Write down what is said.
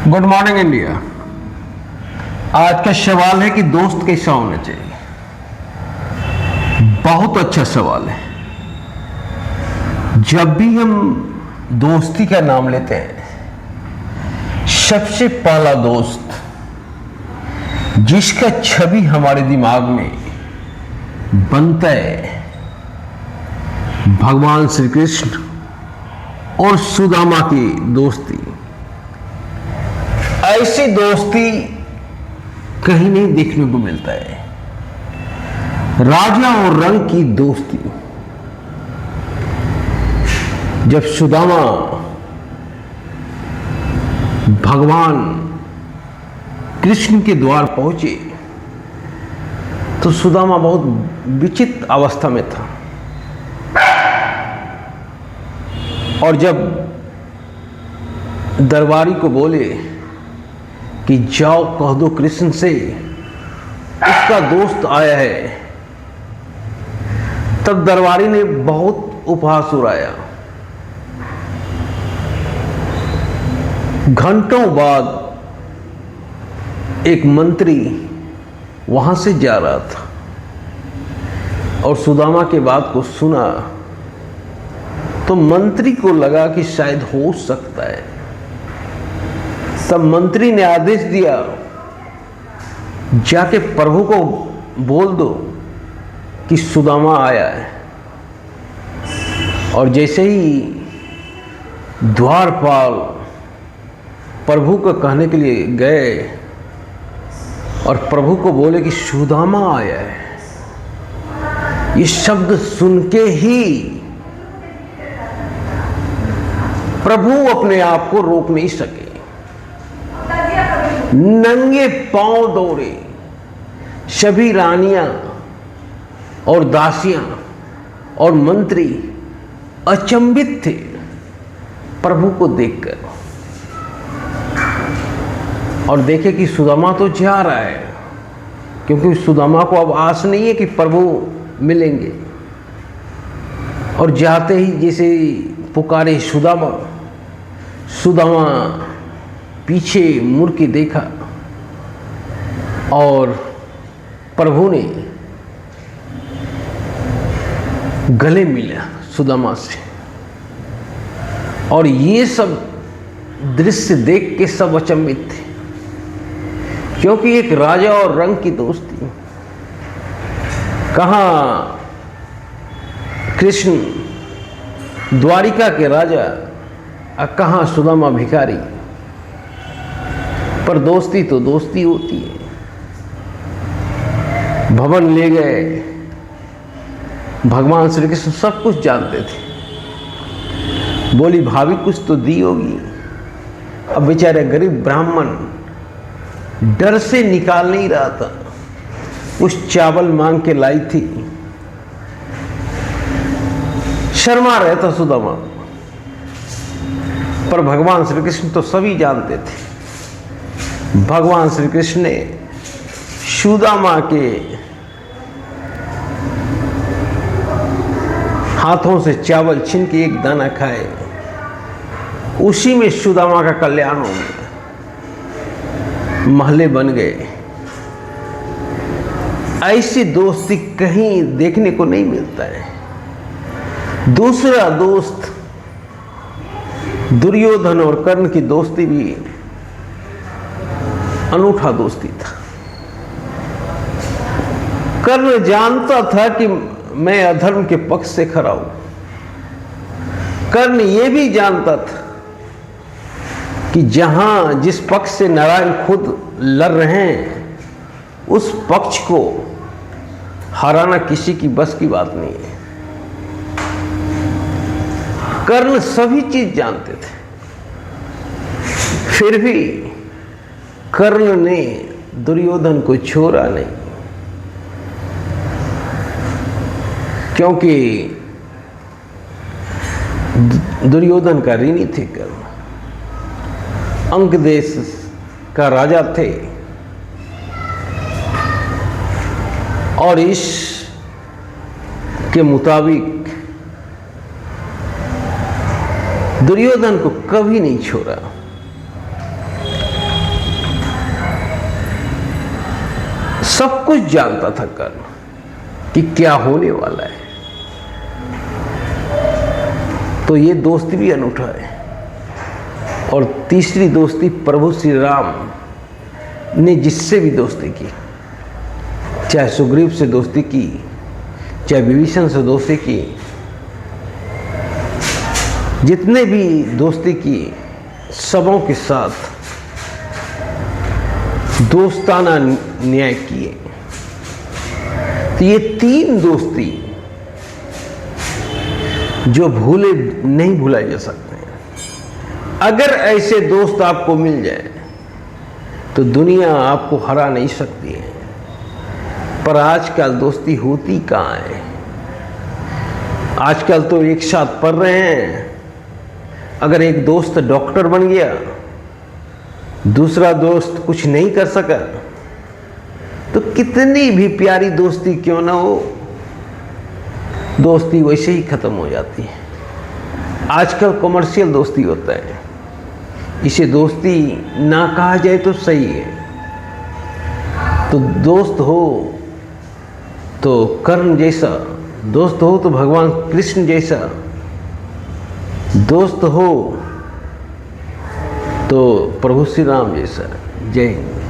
Good morning India. आज का सवाल है कि दोस्त कैसा होना चाहिए। बहुत अच्छा सवाल है। जब भी हम दोस्ती का नाम लेते हैं, सबसे पहला दोस्त जिसका छवि हमारे दिमाग में बनता है, भगवान श्री कृष्ण और सुदामा की दोस्ती। ऐसी दोस्ती कहीं नहीं देखने को मिलता है। राजा और रंग की दोस्ती। जब सुदामा भगवान कृष्ण के द्वार पहुंचे तो सुदामा बहुत विचित्र अवस्था में था। और जब दरबारी को बोले कि जाओ कह दो कृष्ण से उसका दोस्त आया है, तब दरबारी ने बहुत उपहास उड़ाया। घंटों बाद एक मंत्री वहां से जा रहा था और सुदामा के बात को सुना तो मंत्री को लगा कि शायद हो सकता है। तब मंत्री ने आदेश दिया, जाके प्रभु को बोल दो कि सुदामा आया है। और जैसे ही द्वारपाल प्रभु को कहने के लिए गए और प्रभु को बोले कि सुदामा आया है, ये शब्द सुन के ही प्रभु अपने आप को रोक नहीं सके। नंगे पांव दौड़े। सभी रानियां और दासियां और मंत्री अचंभित थे प्रभु को देखकर, और देखे कि सुदामा तो जा रहा है, क्योंकि सुदामा को अब आस नहीं है कि प्रभु मिलेंगे। और जाते ही जैसे पुकारे सुदामा, सुदामा पीछे मुड़ के देखा और प्रभु ने गले मिला सुदामा से। और ये सब दृश्य देख के सब अचंभित थे, क्योंकि एक राजा और रंग की दोस्ती। कहाँ कृष्ण द्वारिका के राजा और कहाँ सुदामा भिखारी, पर दोस्ती तो दोस्ती होती है। भवन ले गए। भगवान श्री कृष्ण सब कुछ जानते थे। बोली भाभी कुछ तो दी होगी। अब बेचारे गरीब ब्राह्मण डर से निकाल नहीं रहा था, कुछ चावल मांग के लाई थी। शर्मा रहे था सुदामा, पर भगवान श्री कृष्ण तो सभी जानते थे। भगवान श्री कृष्ण ने सुदामा के हाथों से चावल छीन के एक दाना खाए। उसी में सुदामा का कल्याण हो गया, महले बन गए। ऐसी दोस्ती कहीं देखने को नहीं मिलता है। दूसरा दोस्त दुर्योधन और कर्ण की दोस्ती भी अनूठा दोस्ती था। कर्ण जानता था कि मैं अधर्म के पक्ष से खड़ा हूं। कर्ण यह भी जानता था कि जहां जिस पक्ष से नारायण खुद लड़ रहे हैं, उस पक्ष को हराना किसी की बस की बात नहीं है। कर्ण सभी चीज जानते थे, फिर भी कर्ण ने दुर्योधन को छोड़ा नहीं, क्योंकि दुर्योधन का ऋणी थे कर्ण। अंक देश का राजा थे और इस के मुताबिक दुर्योधन को कभी नहीं छोड़ा। सब कुछ जानता था कर्ण कि क्या होने वाला है। तो ये दोस्ती भी अनूठा है। और तीसरी दोस्ती प्रभु श्री राम ने जिससे भी दोस्ती की, चाहे सुग्रीव से दोस्ती की, चाहे विभीषण से दोस्ती की, जितने भी दोस्ती की, सबों के साथ दोस्ताना न्याय किए। तो ये तीन दोस्ती जो नहीं भुलाए जा सकते हैं। अगर ऐसे दोस्त आपको मिल जाए तो दुनिया आपको हरा नहीं सकती है। पर आजकल दोस्ती होती कहाँ है? आजकल तो एक साथ पढ़ रहे हैं, अगर एक दोस्त डॉक्टर बन गया, दूसरा दोस्त कुछ नहीं कर सका, तो कितनी भी प्यारी दोस्ती क्यों ना हो, दोस्ती वैसे ही खत्म हो जाती है। आजकल कमर्शियल दोस्ती होता है, इसे दोस्ती ना कहा जाए तो सही है। तो दोस्त हो तो कर्ण जैसा, दोस्त हो तो भगवान कृष्ण जैसा, दोस्त हो तो प्रभु श्री राम जैसा। जय हिंद।